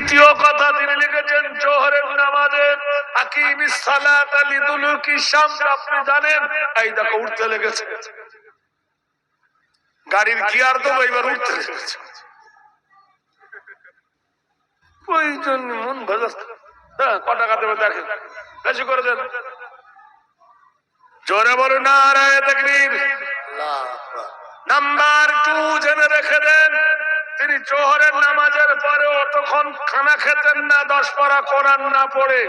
দ্বিতীয় কথা তিনি লিখেছেন জোহরের নামাজের আকিমিস সালাতা লিদুলুকি শামস, আপনি জানেন এই দেখো উঠতে লেগেছে, গাড়ির গিয়ার তো এবার উঠতে লেগেছে, ওই জন্য মন ভেজাচ্ছে। ক টাকা দেবে দেখেন, বেশি করে দেন, জোরে বলুন নারায়ে তাকবীর। নাম্বার 2 জেনে রেখে দেন, তিনি জোহরের নামাজের পরে অতক্ষণ খানা খেতেন না 10 পারা কোরআন না পড়ে।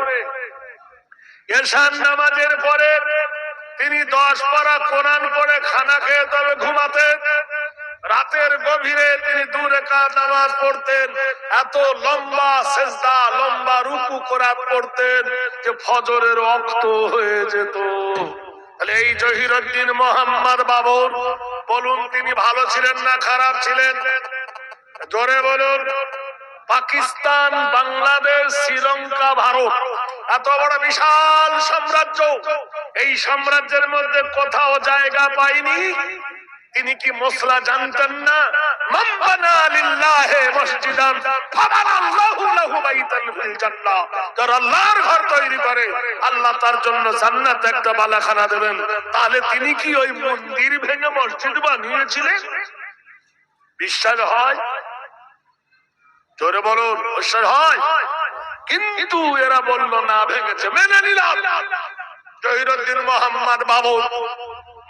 এশার নামাজের পরে তিনি 10 পারা কোরআন পড়ে খানা খেয়ে তবে ঘুমাতেন। রাতের গভীরে তিনি 2 রাকাত নামাজ পড়তেন, এত লম্বা সিজদা লম্বা রুকু কোরআন পড়তেন যে ফজরের ওয়াক্ত হয়ে যেত। তাহলে এই জহিরুদ্দিন মোহাম্মদ বাবর, বলুন তিনি ভালো ছিলেন না খারাপ ছিলেন? জোরে বলুন। পাকিস্তান, বাংলাদেশ, শ্রীলঙ্কা, ভারত, এত বড় বিশাল সাম্রাজ্য, এই সাম্রাজ্যের মধ্যে কোথাও জায়গা পায়নি। তিনি কি মসলা জানতেন না? মান বানা লিল্লাহি মসজিদান ফাবানাল্লাহু লাহু বাইতান ফিল জান্নাহ, যারা আল্লাহর ঘর তৈরি করে আল্লাহ তার জন্য জান্নাতে একটা বালাখানা দেবেন। তাহলে তিনি কি ওই মন্দির ভেঙে মসজিদ বানিয়েছিলেন? বিশ্বাস হয়? জোরে বলুন, বিশ্বাস হয়? কিন্তু এরা বলল না, ভেঙেছে, মেনে নিলাম। জহিরুদ্দিন মোহাম্মদ বাবর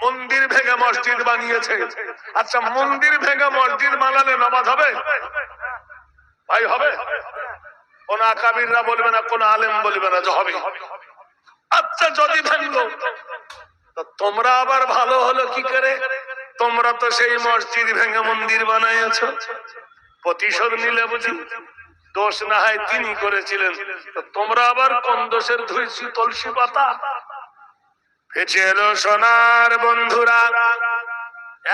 মন্দির ভেঙে মসজিদ বানিয়েছে। আচ্ছা, মন্দির ভেঙে মসজিদ বানালে নামাজ হবে? ভাই হবে? কোন আকাবিররা বলবে না, কোন আলেম বলবে না যে হবে। আচ্ছা, যদি ভাঙলো তো তোমরা আবার ভালো হলো কি করে? তোমরা তো সেই মসজিদ ভেঙে মন্দির বানাইছো, প্রতিশোধ নিলে বুঝি? দোষ না হয় তিনি করেছিলেন, তোমরা আবার কোন দোষের ধুইছি তুলসী পাতা? সোনার বন্ধুরা,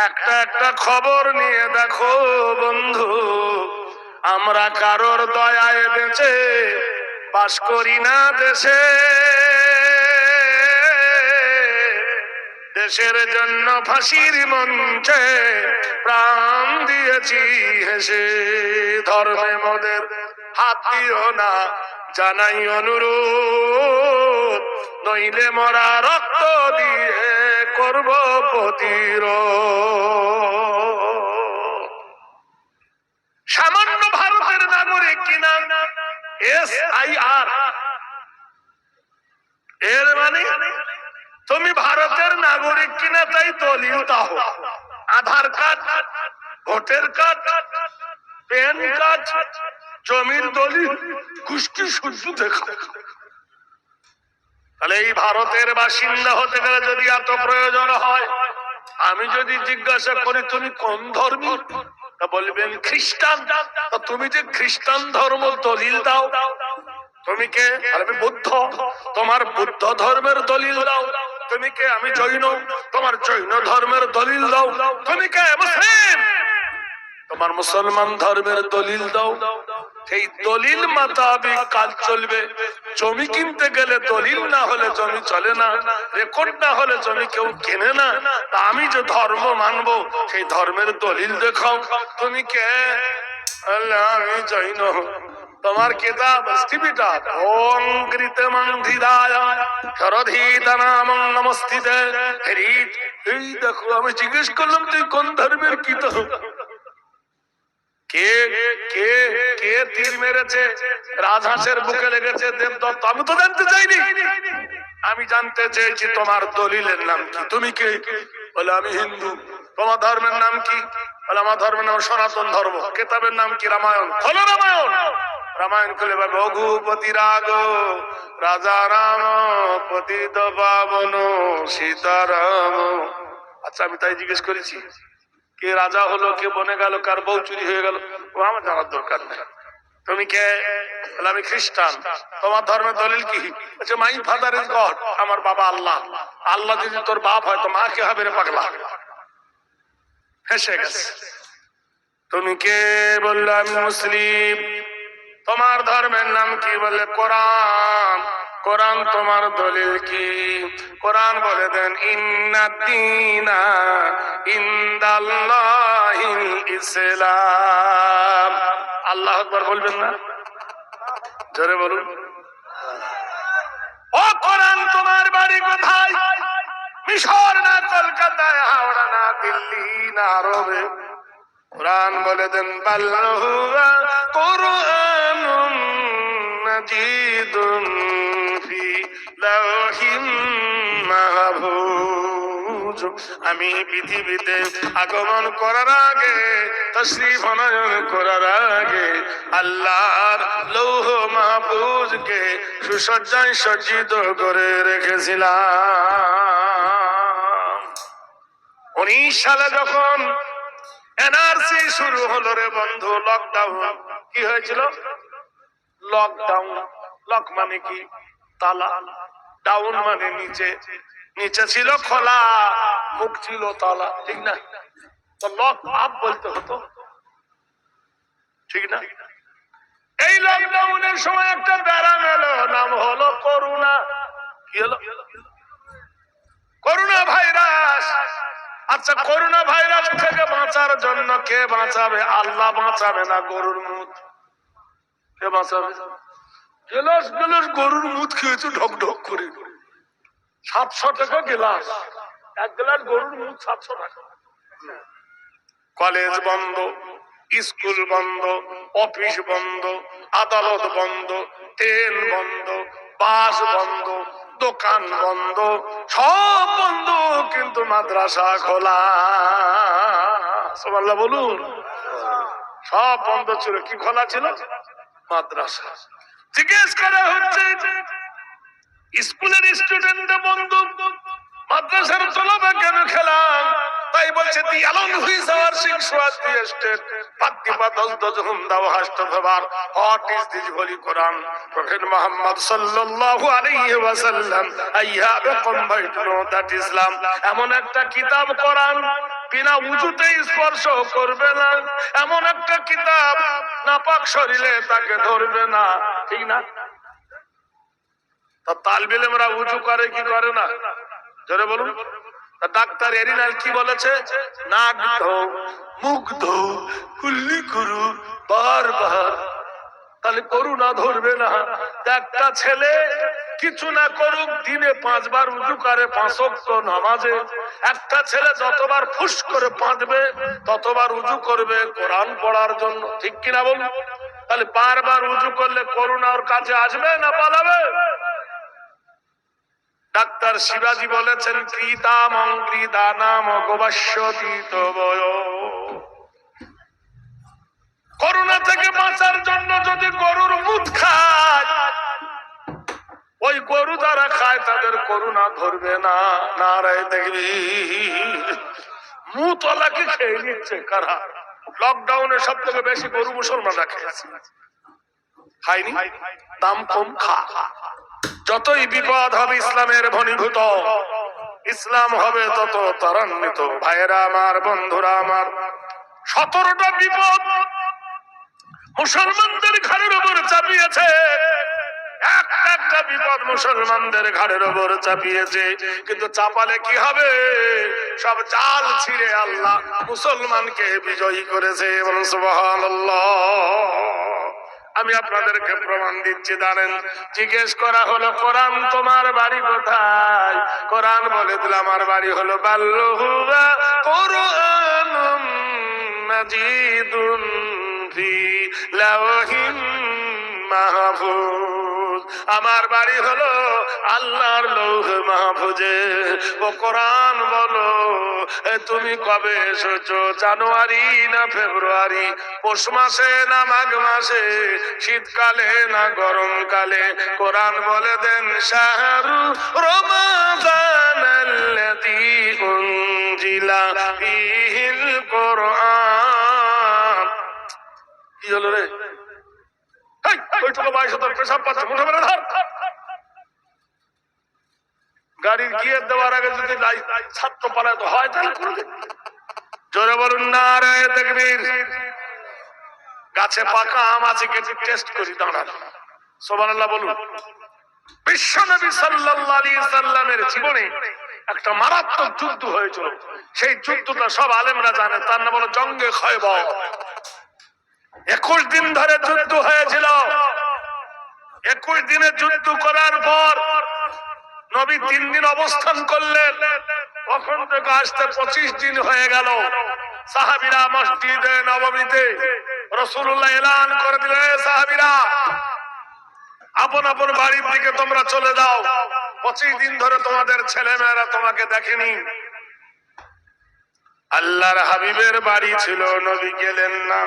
একটা একটা খবর নিয়ে দেখো বন্ধু, আমরা কারোর দয়ায় বেঁচে বাস করি না দেশে। দেশের জন্য ফাঁসির মঞ্চে প্রাণ দিয়েছি হেসে। ধর্মে মোদের হাত দিও না, জানাই অনুরোধ, নইলে মরা রক্ত দিয়ে করব প্রতিরোধ। সামান্য ভারতের নাগরিক কিনা SIR, এর মানে তুমি ভারতের নাগরিক কিনা তাই দলিল দাও, Aadhaar card, voter card, PAN card, জমির দলিল, কুষ্টি শুদ্ধ দেখা। তাহলে এই ভারতের বাসিন্দা হতে গেলে যদি এত প্রয়োজন হয়, আমি যদি জিজ্ঞাসা করি তুমি কোন ধর্মী, তা বলবেন খ্রিস্টান। তা তুমি যে খ্রিস্টান ধর্ম দলিল দাও, তুমি কে? আমি বুদ্ধ, তোমার বুদ্ধ ধর্মের দলিল দাও। তুমি কে? আমি জৈন, তোমার জৈন ধর্মের দলিল দাও। তুমি কে? মুসলিম, তোমার মুসলমান ধর্মের দলিল দাও। সেই দলিল মোতাবেক কাজ চলবে। জমি কিনতে গেলে দলিল না হলে জমি চলে না, রেকর্ড না হলে জমি কেউ কেনে না। তা আমি যে ধর্ম মানবো সেই ধর্মের দলিল দেখাও। তুমি কে? আমি জৈন। তোমার কিতাব স্থিপিটা ওং কৃতমং ধীরায় শরধীতনামং নমস্তিতে। এই দেখো, আমি জিজ্ঞেস করলাম তুই কোন ধর্মের কিতাব? কে কে কে তীর মেরেছে? রাজহাঁসের বুকে লেগেছে দেবদত্ত? আমি তো জানতে চাইনি, আমি জানতে চেয়েছি তোমার দলিলের নাম কি? তুমি কে? বলে আমি হিন্দু। তোমার ধর্মের নাম কি? বলে আমার ধর্মের নাম সনাতন ধর্ম। কিতাবের নাম কি? রামায়ণ। হলো রামায়ণ। রামায়ণ খুলে পাবে রঘুপতি রাগ রাজা রাম পতিত পাবন সীতারাম। আচ্ছা, আমি তাই জিজ্ঞেস করেছি কে রাজা হলো, কে বনে গেল, কার বউ চুরি হয়ে গেল, ও আমার জানার দরকার নেই। তুমি কে? বলে আমি খ্রিস্টান। তোমার ধর্মের দলিল কি? আচ্ছা, মাই ফাদার ইজ গড, আমার বাবা আল্লাহ। আল্লাহ যদি তোর বাপ হয় তো মা কে হবে রে পাগলা? ফেসে গেছে। তুমি কে? বললো আমি মুসলিম। তোমার ধর্মের নাম কি? বলে কোরআন। কোরআন তোমার দলিল কি? কোরআন বলে দেন ইন্নাদ্দীনা ইনদাল্লাহিল ইসলাম। আল্লাহু আকবার বলবেন না? জোরে বলুন। ও কোরআন তোমার বাড়ি কোথায়? মিশর না কলকাতায়, হাওড়া না দিল্লি না আরবে? কোরআন বলে দেন বাল হুয়া কুরআনুন মাজিদুন ফি লাওহিম মাহফুজ। আমি পৃথিবীতে আগমন করার আগে, তশরিফ আনয়ন করার আগে আল্লাহর লৌহ মাহফুজকে সুসজ্জায় সজ্জিত করে রেখেছিলাম। 19 সালে যখন এনআরসি শুরু হলো রে বন্ধু, লকডাউন। কি হয়েছিল? লকডাউন। লক মানে কি? তালা। ডাউন মানে নিচে। নিচে ছিল খোলা, মুখ ছিল তালা, ঠিক না? তো লক আপ বলতে হতো, ঠিক না? এই লকডাউনের সময় একটা ব্যারাম এলো, নাম হলো করোনা। কি হলো? Corona virus. আচ্ছা, করোনা ভাইরাস থেকে বাঁচার জন্য কে বাঁচাবে? আল্লাহ বাঁচাবে না গরুর মুখ? কে বাঁচাবে? গেলাস গেলাস গরুর মুখ খেয়েছে ঢক ঢক করে। 700 টাকা গেলাস, এক গ্লাস গরুর মুখ 700 টাকা। কলেজ বন্ধ, স্কুল বন্ধ, অফিস বন্ধ, আদালত বন্ধ, ট্রেন বন্ধ, বাস বন্ধ, দোকান বন্ধ, সব বন্ধ, কিন্তু মাদ্রাসা খোলা। সুবহানাল্লাহ বলুন। সব বন্ধ ছিল, কি খোলা ছিল? মাদ্রাসা। জিজ্ঞেস করা হচ্ছে স্কুলের স্টুডেন্ট বন্ধু, মাদ্রাসার তলবে কেন খেলাম? তাই বলছে the alone who is our সিক্সুয়াল স্টেট পাতিপাতল দজহুম দাও হাস্টভার। What is this holy Quran? Prophet Muhammad সাল্লাল্লাহু আলাইহি ওয়াসাল্লাম I have convert no that Islam. এমন একটা কিতাব কোরআন বিনা উযুতে স্পর্শ করবে না, এমন একটা কিতাব নাপাক শরীরে তাকে ধরবে না, ঠিক না? তা তালবে ইলমরা উযু করে কি করে না? জোরে বলুন। ডাক্তার এরিনাল কি বলেছে? নাক ধো, মুখ ধো, কুল্লি করু বারবার, তাহলে করোনা ধরবে না। একটা ছেলে কিছু না করুক, দিনে 5 বার উযু করে 5 ওয়াক্ত নামাজে। একটা ছেলে যতবার ফুস করে পাঁচবে ততবার উযু করবে কোরআন পড়ার জন্য, ঠিক কিনা বলুন? তাহলে বারবার উযু করলে করোনা ওর কাছে আসবে না পালাবে? ডাক্তার শিবাজি বলেছেন কৃতামং কৃদানাম গোবাস্যতি তবয়। করোনা থেকে বাঁচার জন্য যদি গরুর মুত খায়, ওই গরু যারা খায় তাদের করোনা ধরবে না। নারায়ে তাকবীর। মুতওয়ালাকে খেয়ে নিচ্ছে কারা? লকডাউনে সব থেকে বেশি গরু মুসলমানরা খেয়েছে। খায়নি? দাম কম খা। যতই বিপদ হবে ইসলামের ঘনীভূত, ইসলাম হবে তত ত্বরান্বিত। ভাইয়েরা আমার, বন্ধুরা আমার, 17টা বিপদ মুসলমানদের ঘাড়ের উপর চাপিয়েছে। একটা বিপদ মুসলমানদের ঘাড়ের উপর চাপিয়েছে, কিন্তু চাপালে কি হবে? সব জাল ছিঁড়ে আল্লাহ মুসলমানকে বিজয়ী করেছে। বলুন সুবহানাল্লাহ। আমি আপনাদেরকে প্রমাণ দিচ্ছি, জানেন? জিজ্ঞেস করা হলো কোরআন তোমার বাড়ি কোথায়? কোরআন বলে দিল আমার বাড়ি হলো বাল্লুহুয়া কুরআনুম মাজিদুন ফি লাওহিম মাহফুজ। আমার বাড়ি হলো আল্লাহর লৌহ মাহফুজে। ও কোরআন বলো, তুমি কবে এসেছো? জানুয়ারি না ফেব্রুয়ারি? পৌষ মাসে না মাঘ মাসে? শীতকালে না গরমকালে? কোরআন বলে দেন শাহরু রমাদানাল্লাযী উনজিলা ফীহিল কোরআন। কি হলো রে? গাড়ির গিয়ার দেওয়ার আগে যদি ছাত্র পালায় তো হয়, তাহলে জোরে বলুন নারায়ে তাকবীর। গাছে পাকা আম আছে, কেটে টেস্ট করি, দাঁড়ান। সুবহানাল্লাহ বলুন। বিশ্বনবী সাল্লাল্লাহু আলাইহি সাল্লামের জীবনে একটা মারাত্মক যুদ্ধ হয়েছিল। সেই যুদ্ধটা সব আলেমরা জানে, তার নাম হলো জঙ্গে খয়বর। 21 দিন ধরে যুদ্ধ হয়েছিল। দিনে যুদ্ধ করার পর নবী 3 দিন অবস্থান করলেন, তখন থেকে আসতে 25 দিন হয়ে গেল। সাহাবীরা মসজিদে নববীতে রাসূলুল্লাহ এলান করে দিলেন, সাহাবীরা আপন আপন বাড়ির দিকে তোমরা চলে যাও, 25 দিন ধরে তোমাদের ছেলেমেয়েরা তোমাকে দেখেনি। আল্লাহর হাবিবের বাড়ি ছিল, নবী গেলেন না।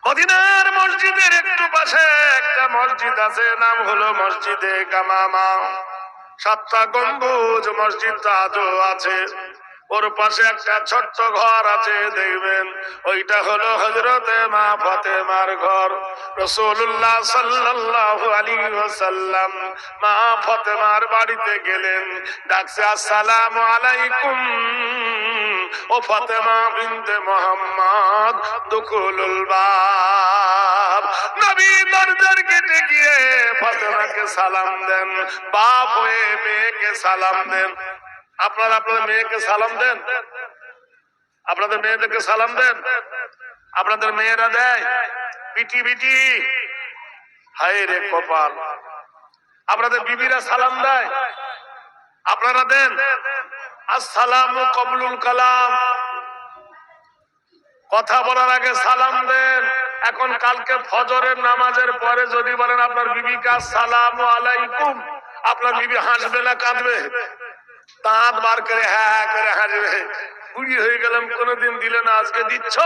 মদিনার মসজিদের একটু পাশে একটা মসজিদ আছে, নাম হলো মসজিদে গামামা। 7টা গম্বুজ মসজিদটা আজও আছে। ওর পাশে একটা ছোট্ট ঘর আছে, দেখবেন ওইটা হলো হযরতে মা ফাতেমার ঘর। রাসূলুল্লাহ সাল্লাল্লাহু আলাইহি ওয়াসাল্লাম মা ফাতেমার বাড়িতে গেলেন, ডাকছে, আসসালামু আলাইকুম ও ফাতেমা বিনতে মুহাম্মদ, দুখুলুল বাব। নবী দরজার গেটে গিয়ে ফাতেমাকে সালাম দেন, বাপ হয়ে মেয়েকে সালাম দেন। আপনারা আপনাদের মেয়েকে সালাম দেন? আপনাদের মেয়েদেরকে সালাম দেন? আপনাদের মেয়েরা দেয়? বিটি বিটি, হায় রে কপাল। আপনাদের বিবিরা সালাম দেয়? আপনারা দেন? আসসালামু কবলুল কালাম, কথা বলার আগে সালাম দেন। এখন কালকে ফজরের নামাজের পরে যদি বলেন আপনার বিবিকে আসসালামু আলাইকুম, আপনার বিবি হাসবে না কাঁদবে? দাঁত বার করে হ্যাঁ করে হাসবে। বুড়ি হয়ে গেলাম, কোনদিন দিলে না, আজকে দিচ্ছ।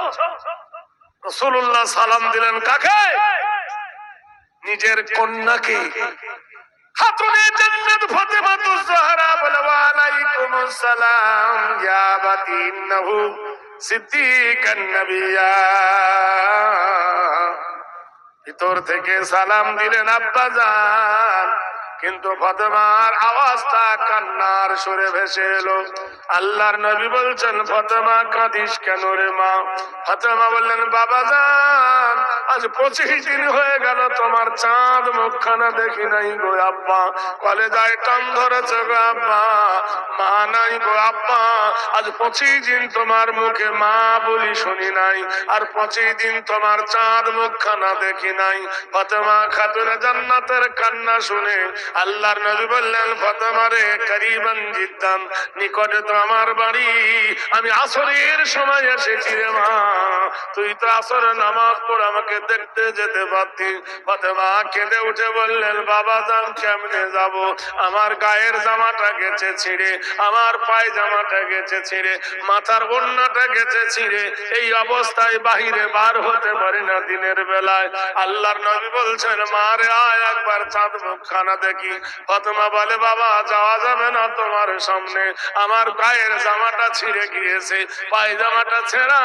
রাসূলুল্লাহ সালাম দিলেন কাকে? নিজের কন্যাকে। খাতুনে জান্নাত ফাতেমাতুজ জাহরা বলে, ওয়া আলাইকুমুস সালাম ইয়া বাতি ইন্নাহু সিদ্দিকান নাবিয়্যা। ভিতর থেকে সালাম দিলেন আব্বা জান, কিন্তু ফাতেমার আওয়াজটা কান্নার সুরে ভেসে এলো। আল্লাহর নবী বলছেন, ফাতেমা কাঁদিস কেন রে মা? ফাতেমা বললেন, বাবা জান, আজ 25 দিন হয়ে গেল তোমার চাঁদ মুখখানা দেখি নাই গো আব্বা। কলেজায় টান ধরেছে গো আব্বা, মা নাই গো আব্বা। আজ 25 দিন তোমার মুখে মা বলি শুনি নাই, আর 25 দিন তোমার চাঁদ মুখখানা দেখি নাই। ফাতেমা খাতুনে জান্নাতের কান্না শুনে আল্লাহর নবী বললেন, ফাতেমা রে, করিবান জিদ্দান, নিকটে তো আমার বাড়ি, আমি আসরের সময় এসেছি রে মা, তুই তো আসরের নামাজ পড়ে আমাকে দেখতে যেতে পারতি। ফাতেমা কেঁদে উঠে বললেন, বাবা জান কেমনে যাব, আমার গায়ের জামাটা গেছে ছিঁড়ে, আমার পায়জামাটা গেছে ছিঁড়ে, মাথার ওড়নাটা গেছে ছিঁড়ে, এই অবস্থায় বাহিরে বার হতে পারি না দিনের বেলায়। আল্লাহর নবী বলছেন, মা রে আয় একবার চাঁদ মুখখানা দেখি। ফাতেমা বলে, বাবা যাওয়া যাবে না তোমার সামনে, আমার গায়ের জামাটা ছিঁড়ে গিয়েছে, পায়জামাটা ছেঁড়া,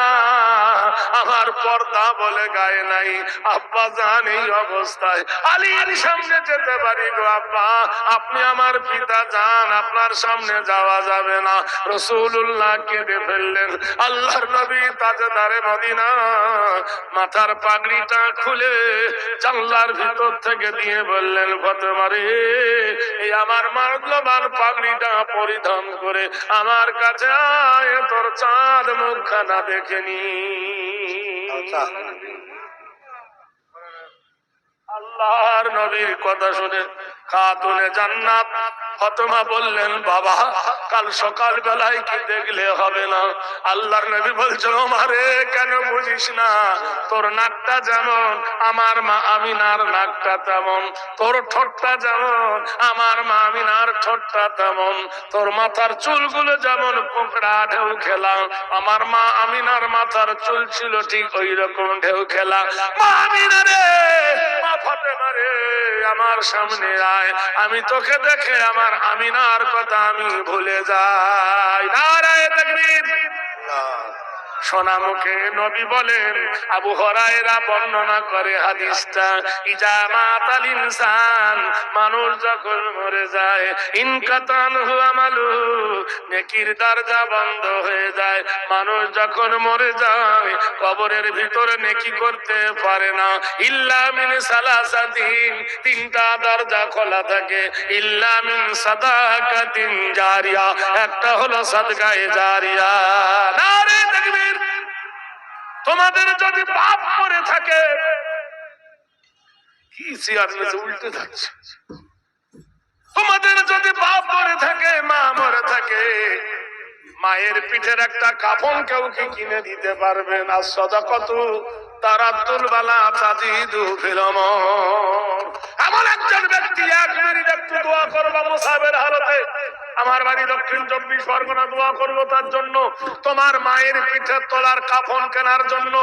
আমার পর্দা বলে গায়ে নাই। আব্বা জান এই অবস্থায় আলীর সামনে যেতে পারি গো আব্বা, আপনি আমার পিতা জান, আপনার সামনে যাওয়া যাবে না। রাসূলুল্লাহ কেঁদে ফেললেন। আল্লাহর নবী তাজদারে মদিনা মাথার পাগড়িটা খুলে জানলার ভিতর থেকে দিয়ে বললেন, ফাতেমা রে, এই আমার মূল্যবান পাগড়িটা পরিধান করে আমার কাছে আয়, তোর চাঁদ মুখখানা দেখে নি। আল্লাহর নবীর কথা শুনে খাতুনে জান্নাত ফাতেমা বললেন, বাবা কাল সকাল বেলায় কি দেখলে হবে না? আল্লাহর নবী বলছেন, ওমারে কেন বুঝিস না, তোর নাকটা যেমন আমার মা আমিনার নাকটা তেমন, তোর ঠোঁটটা যেমন আমার মা আমিনার ঠোঁটটা তেমন, তোর মাথার চুলগুলো যেমন পোকড়া ঢেউ খেলা, আমার মা আমিনার মাথার চুল ছিল ঠিক ওই রকম ঢেউ খেলা। মা আমিনা রে, মা ফাতেমা রে, আমার সামনে আয়, আমি তোকে দেখে আমার আমিনার কথা আমি ভুলে যাই। নারায়ে তাকবীর। সোনা মুখে নবী বলেন, আবু হুরায়রা বর্ণনা করে হাদিসটা, ইজা মাতাল ইনসান, মানুষ যখন মরে যায়, ইনকাতান হুয়া মালু, নেকির দরজা বন্ধ হয়ে যায়। মানুষ যখন মরে যায় কবরের ভিতরে নেকি করতে পারে না, ইল্লা মিন সালাসাতিন, 3টা দরজা খোলা থাকে, ইল্লা মিন সাদাকাতিন জারিয়া, একটা হলো সাদকায়ে জারিয়া। নারে তাকবীর। তোমাদের যদি পাপ করে থাকে, কি চেয়ার নিচে উল্টে যাচ্ছে। তোমাদের যদি বাপ মরে থাকে, মা মরে থাকে, মায়ের পিঠের একটা কাফন কেউ কি কিনে দিতে পারবে না? সাদাকাতু তারাদ্দুল বালা তাজিদু ফিল আমর। এমন একজন ব্যক্তি 1 মিনিট একটু দোয়া করবা মুসাবের হালতে, আমার বাড়ি দক্ষিণ 24 পরগনা, দোয়া করবো তার জন্য। তোমার মায়ের পিঠের তলার কাফন কেনার জন্য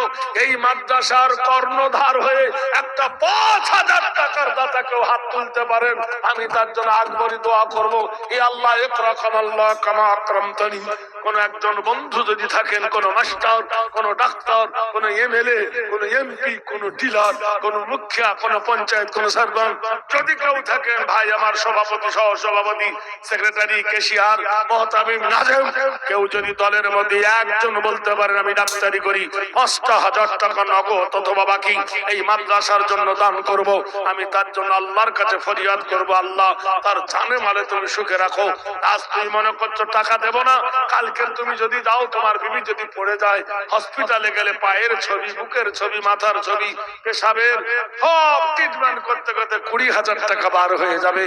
এই মাদ্রাসার কর্ণধার হয়ে একটা 5,000 টাকার দাতাকেও হাত তুলতে পারেন, আমি তার জন্য আকবরী দোয়া করবো। ই আল্লাহ ইকরাকাল্লাহ কামা আকরামতানি। কোন একজন বন্ধু যদি থাকেন, কোন মাস্টার, কোন ডাক্তার, কোন এমএলএ, কোন এমপি, কোন ডিলার, কোন মুখিয়া, কোন পঞ্চায়েত, কোন সরপঞ্চ যদি কেউ থাকেন, ভাই আমার সভাপতি, সহ সভাপতি, সেক্রেটারি, ক্যাশিয়ার, মুহতামিম, নাজেম, কেউ যদি দলের মধ্যে একজন বলতে পারেন আমি ডাক্তারি করি, 5,000 টাকা নগদ অথবা বাকি এই মাদ্রাসার জন্য দান করব, আমি তার জন্য আল্লাহর কাছে ফরিয়াদ করব, আল্লাহ তার জানে মালে তুমি সুখে রাখো। আজ তুমি মনে করছো টাকা দেব না, কালকের তুমি যদি যাও, তোমার বিবি যদি পড়ে যায়, হসপিটালে গেলে পায়ের ছবি, বুকের ছবি, মাথার ছবি, পেশাবের সব ট্রিটমেন্ট করতে করতে 20,000 টাকা বার হয়ে যাবে।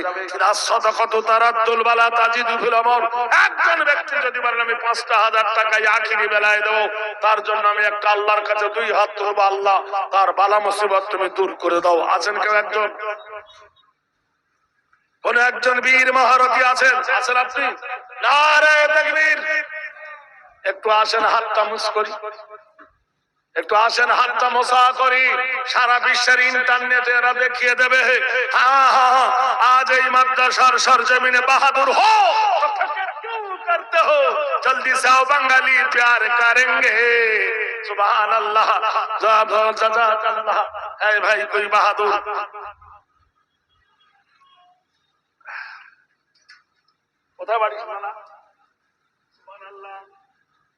সাদাকাতু তারাদ্দুল বালা তাজিদু ফিল আমর। একজন ব্যক্তি যদি বলেন আমি 5,000 টাকা আখিরি বেলায় দেবো, তার জন্য আমি একটা আল্লাহর কাছে 2 হাত তুলবো, আল্লাহ তার বালা মুসিবত তুমি দূর করে দাও। আছেন কেউ একজন? কোন একজন বীর মহারথী আছেন? আছেন আপনি? নারে তাকবীর। একটু আসেন, হাতটা মুস করি, একটু আসেন, হাতটা মোসা করি। সারা বিশ্বের ইন্টারনেটে এরা দেখিয়ে দেবে, আজ এই মাদ্রাসার সরজমিনে বাহাদুর হো करते हो, जल्दी से आओ बंगाली प्यार करेंगे। सुभान अल्लाह, जज़ाकल्लाह। है भाई कोई बहादुर? কোথায় বাড়ি? সুবহান আল্লাহ।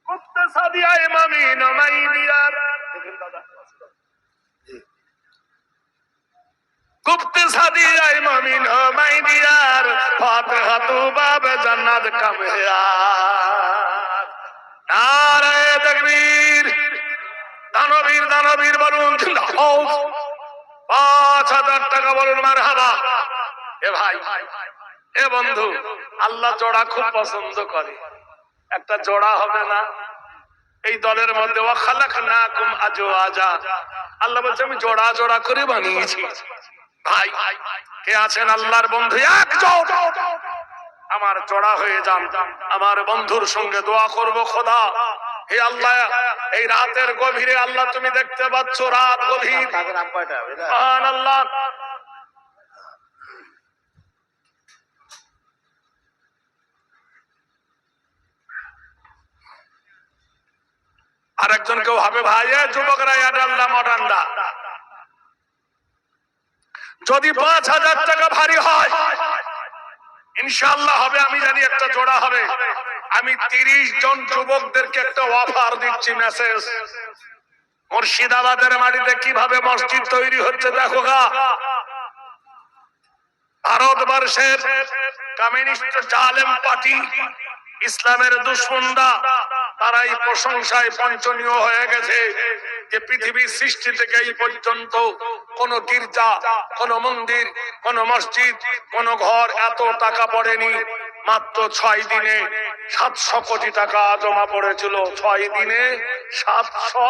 কুত্তে সাদিয়া ইমামি নমাই দিয়ার, দেখেন দাদা, কুত্তে সাদিয়া ইমামি নমাই দিয়ার, ফাতিহা তু বাব জান্নাত কা মেয়ার। নারে তাকবীর। দানবীর দানবীর বলুন 5,000 টাকা বলুন মারহাবা। এ ভাই, এ বন্ধু, আল্লাহ জোড়া খুব পছন্দ করে, একটা জোড়া হবে না এই দলের মধ্যে? ওয়া খালাকনাকুম আজওয়াজা, আল্লাহ বলছে আমি জোড়া জোড়া করে বানিয়েছি। ভাই কে আছেন আল্লাহর বন্ধু? একজন আমার জোড়া হয়ে যান, আমার বন্ধুর সঙ্গে দোয়া করব। খোদা হে আল্লাহ, এই রাতের গভীরে আল্লাহ তুমি দেখতে পাচ্ছ, রাত গভীর, সুবহানাল্লাহ। আর একজন কেউ হবে ভাই, যুবকরা ডান্ডা মডান্ডা, যদি 5,000 টাকা ভারী হয় ইনশাআল্লাহ হবে, আমি জানি একটা জোড়া হবে। আমি 30 জন যুবকদেরকে একটা অফার দিচ্ছি, মেসেজ। মুর্শিদাবাদের মাটিতে কিভাবে মসজিদ তৈরি হচ্ছে দেখো গা। ভারতবর্ষের কমিউনিস্ট জালেম পার্টি, ইসলামের দুশমনরা, তারা এই প্রশংসায় পঞ্চনীয় হয়ে গেছে যে পৃথিবীর সৃষ্টি থেকে এই পর্যন্ত কোন গির্জা, কোন মন্দির, কোন মসজিদ, কোন ঘর এত টাকা পড়েনি। মাত্র 6 দিনে 700 কোটি টাকা জমা পড়েছিল। 6 দিনে 700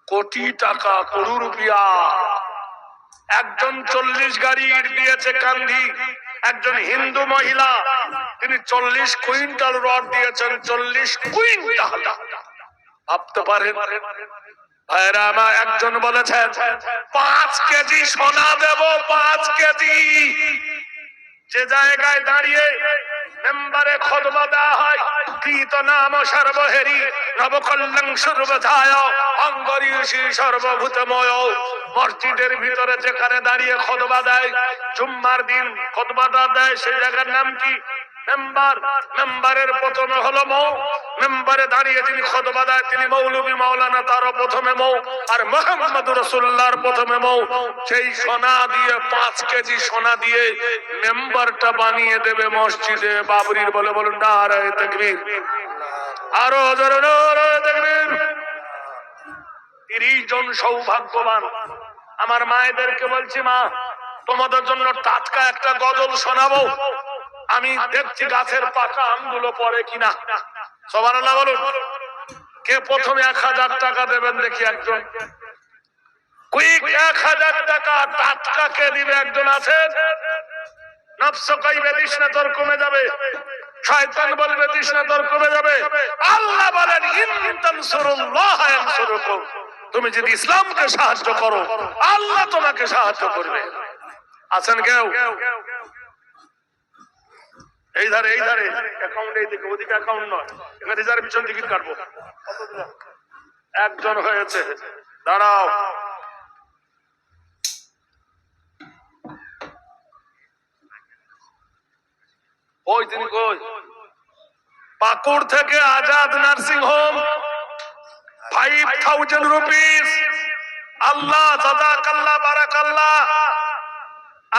কোটি টাকা, করোড় রুপিয়া। একজন 40 গাড়ি ইট দিয়েছে কান্ধি। একজন হিন্দু মহিলা, তিনি 40 কুইন্টাল রড দিয়েছেন। 40 কুইন্টাল, ভাবতে পারেন ভাইরা আমার? একজন বলেছেন 5 কেজি সোনা দেব, 5 কেজি। যে জায়গায় দাঁড়িয়ে মেম্বারে খুতবা দেওয়া হয়, কৃত নাম সর্বহেরি নবকল্যাণ সর্বধায় অঙ্গরীষি সর্বভূতময়, মসজিদের ভিতরে যেখানে দাঁড়িয়ে খুতবা দেয়, জুম্মার দিন খুতবাটা দেয়, সেই জায়গার নাম কি? মেম্বার। মেম্বারের প্রথমে হলো মৌ, মেম্বারে দাঁড়িয়ে যিনি খুতবা দেয় তিনি মৌলভী মাওলানা, তারও প্রথমে মৌ, আর মুহাম্মদুর রাসূলুল্লাহর প্রথমে মৌ। সেই সোনা দিয়ে 5 কেজি সোনা দিয়ে মেম্বারটা বানিয়ে দেবে মসজিদে বাবরির। বলে বলুন নারে তাকবীর, আরো জোরে নারে তাকবীর। 30 জন সৌভাগ্যবান আমার মায়েদেরকে বলছি, মা তোমাদের জন্য টাটকা একটা গজল শোনাবো। আমি দেখছি গাছের পাকা আমগুলো পড়ে কিনা। সুবহানাল্লাহ বলুন। কে প্রথমে 1000 টাকা দেবেন দেখি? একজন কুইক 1000 টাকা টাটকা কে দিবে? একজন আছেন? নফস কইবে তৃষ্ণা তোর কমে যাবে, শয়তান বলবে তৃষ্ণা তোর কমে যাবে। আল্লাহ বলেন ইন তানসুরুল্লাহ ইয়ানসুরুকুম, তুমি যদি ইসলামকে সাহায্য করো আল্লাহ তোমাকে সাহায্য করবে। আছেন কেউ? এই ধারে অ্যাকাউন্ট এই দিকে, ওদিকে অ্যাকাউন্ট নয়, এখানে রিজার্ভেশন টিকিট কাটবো। একজন হয়েছে, দাঁড়াও। ওই তিনি কই? পাকুড় থেকে আজাদ নার্সিং হোম 5000 রুপিস। আল্লাহ জাযাকাল্লাহ বারাকাল্লাহ।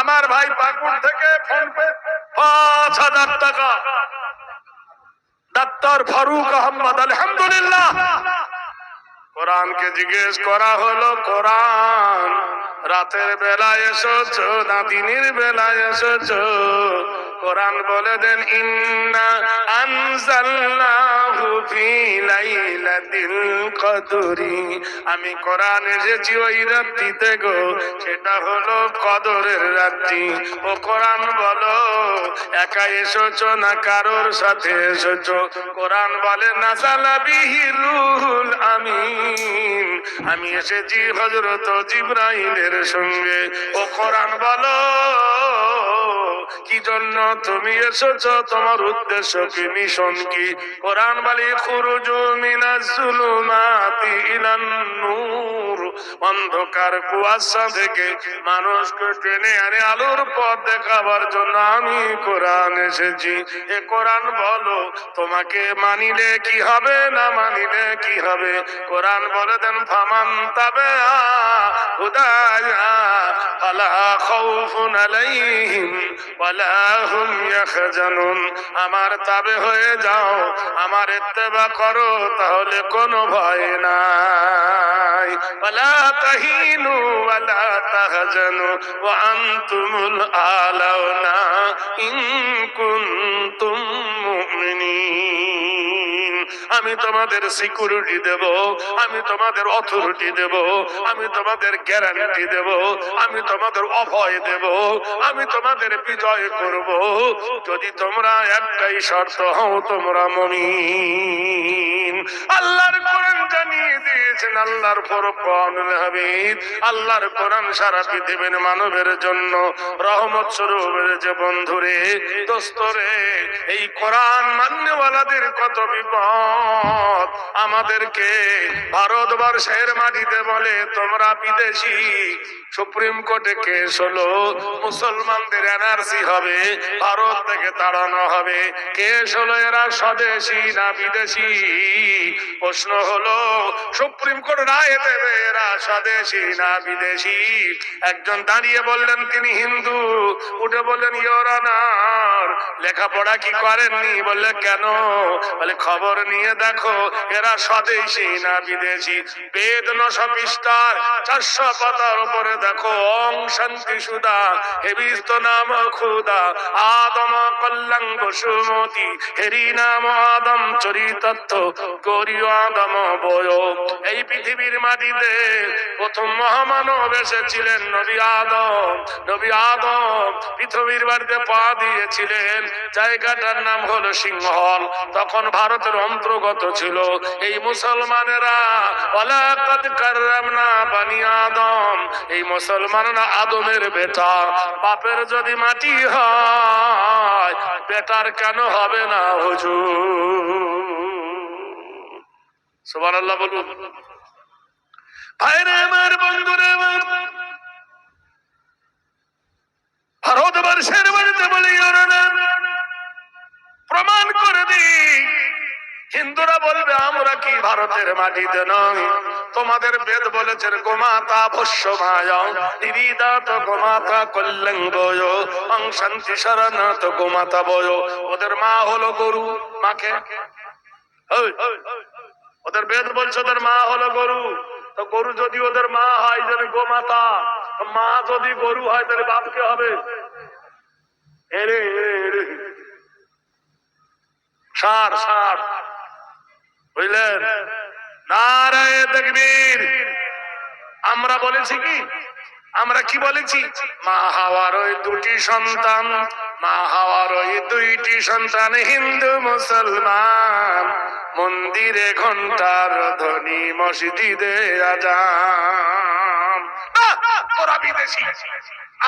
আমার ভাই পাকুড় থেকে ফোন পে 5000 টাকা। ডাক্তার ফারুক আহমদ, আলহামদুলিল্লাহ। কোরআনকে জিজ্ঞেস করা হলো, কোরআন রাতের বেলায় এসেছো না দিনের বেলায় এসেছো? কোরআন বলে দেন ইন্না আনজালনাহু ফি লাইলাতিল কদরি, আমি কোরআন এসেছি ওই রাত্রিতে গো, সেটা হলো কদরের রাত্রি। ও কোরআন বলো একা এসেছো না কারোর সাথে এসেছো? কোরআন বলে নাযালা বিহি রূহুল আমিন, আমি এসেছি হযরত জিবরাইলের সঙ্গে। ও কোরআন বলো কি জন্য তুমি এসেছো, তোমার উদ্দেশ্য কি, মিশন কি? কোরআন বলে খুরুজু মিনাজ জুলুমাতি ইলান নূর, অন্ধকার কুয়াশা থেকে মানুষকে টেনে আনে আলোর পথ দেখাবার জন্য আমি কোরআন এসেছি। এ কোরআন বলো তোমাকে মানিলে কি হবে, না মানিলে কি হবে? কোরআন বলে দেন ফামান তাবিআ হুদায়া ফালা খাউফুন আলাইহিম ওয়ালা হুম ইয়াহজানুন, আমার তাবে হয়ে যাও, আমার ইত্তেবা করো, তাহলে কোনো ভয় নাই। ওয়ালা তাহিনু ওয়ালা তাহজানু ওয়া আনতুমুল আলাউনা ইন কুনতুম মুমিনিন, আমি তোমাদের সিকিউরিটি দেব, আমি তোমাদের অথরিটি দেব, আমি তোমাদের গ্যারান্টি দেব, আমি তোমাদের অভয় দেব, আমি তোমাদের বিজয় করব, যদি তোমরা একটাই শর্ত হও, তোমরা মুমিন। আল্লাহর কোরআন জানিয়ে দিয়েছেন, আল্লাহর ফুরকানুল হামিদ, আল্লাহর কোরআন সারা পৃথিবীর মানবের জন্য রহমত স্বরূপ। যে বন্ধুরে, দোস্তরে, এই কোরআন মান্যওয়ালাদের কত বিপদ। আমাদেরকে ভারতবর্ষের মাটিতে বলে তোমরা বিদেশি। সুপ্রিম কোর্টে কেস হলো, মুসলমানদের এনআরসি হবে, ভারত থেকে তাড়ানো হবে। কেস হলো এরা স্বদেশী না বিদেশি। প্রশ্ন হলো সুপ্রিম কোর্ট রায় দেবে এরা স্বদেশী না বিদেশি। একজন দাঁড়িয়ে বললেন তিনি হিন্দু, উঠে বললেন ইওর অনার লেখাপড়া কি করেননি? বললে কেন? বলে খবর নিয়ে দেখো এরা স্বদেশী না বিদেশি। বেদ 900 পৃষ্ঠার 400 পাতার উপরে দেখো ওং শান্তি সুদা হেবিস্ত নাম খুদা আদম কল্যাণ বসুমতি হেরি নাম আদম চরিতার্থ গৌরী আদম বয়। এই পৃথিবীর মাটিতে প্রথম মহামানব এসেছিলেন নবী আদম। নবী আদম পৃথিবীর বাড়িতে পা দিয়েছিলেন, জায়গাটার নাম হলো সিংহল, তখন ভারতের অন্তর্গত ছিল। এই মুসলমানেরা ওয়ালাকাদ কাররামনা বানি আদম, এই মুসলমানরা আদমের বেটা। বাপের যদি মাটি হয় বেটার কেন হবে না হুজুর? সুবহানাল্লাহ বলুন। ভাইরে আমার, বন্ধুরে আমার, ভারতবর্ষের বাড়িতে বলি প্রমাণ করে দিই। হিন্দুরা বলবে আমরা কি ভারতের মাটিতে নয়? তোমাদের বেদ বলেছে গোমাতা ভস্যমায় নিবিদাত গোমাতা কল্যাণ বয় অং শান্তি শরণাত গোমাতা বয়। ওদের মা হলো গরু। মাকে ওদের বেদ বলছে ওদের মা হলো গরু। তো গরু যদি ওদের মা হয় যদি গোমাতা, মা যদি গরু হয় তাহলে বাপকে হবে এরে এরে ষাঁড় ষাঁড়, বুঝলেন? নারায়ে তাকবীর। আমরা বলেছি কি, আমরা কি বলেছি? মা হাওয়ার ওই দুটি সন্তান, মা হাওয়ার ওই দুইটি সন্তান হিন্দু মুসলমান, মন্দিরে ঘন্টার ধ্বনি মসজিদে আজান। ওরা বিদেশি,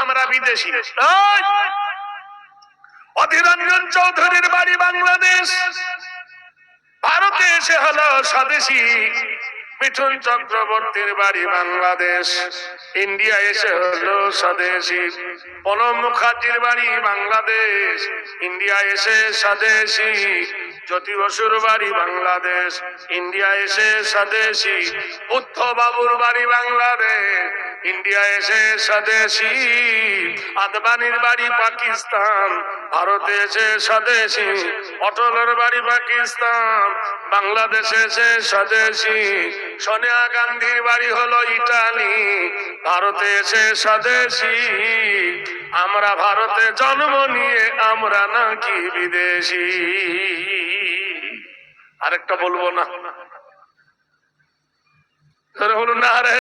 আমরা বিদেশি। অধীর রঞ্জন চৌধুরীর বাড়ি বাংলাদেশ, ভারতে এসে হলো স্বদেশী। মিঠুন চক্রবর্তীর বাড়ি বাংলাদেশ, ইন্ডিয়া এসে হলো স্বদেশী। প্রণব মুখার্জির বাড়ি বাংলাদেশ, ইন্ডিয়া এসে স্বদেশী। জ্যোতি বসুর বাড়ি বাংলাদেশ, ইন্ডিয়া এসে স্বদেশী। বুদ্ধ বাবুর বাড়ি বাংলাদেশ, ইন্ডিয়া এসে স্বদেশী। আদবানির বাড়ি পাকিস্তান, ভারতে এসে স্বদেশী। অটলের বাড়ি পাকিস্তান, বাংলাদেশে এসে স্বদেশী। সোনিয়া গান্ধীর বাড়ি হলো ইটালি, ভারতে এসে স্বদেশী। আমরা ভারতে জন্ম নিয়ে আমরা নাকি বিদেশি। আরেকটা বলবো না, হলো না।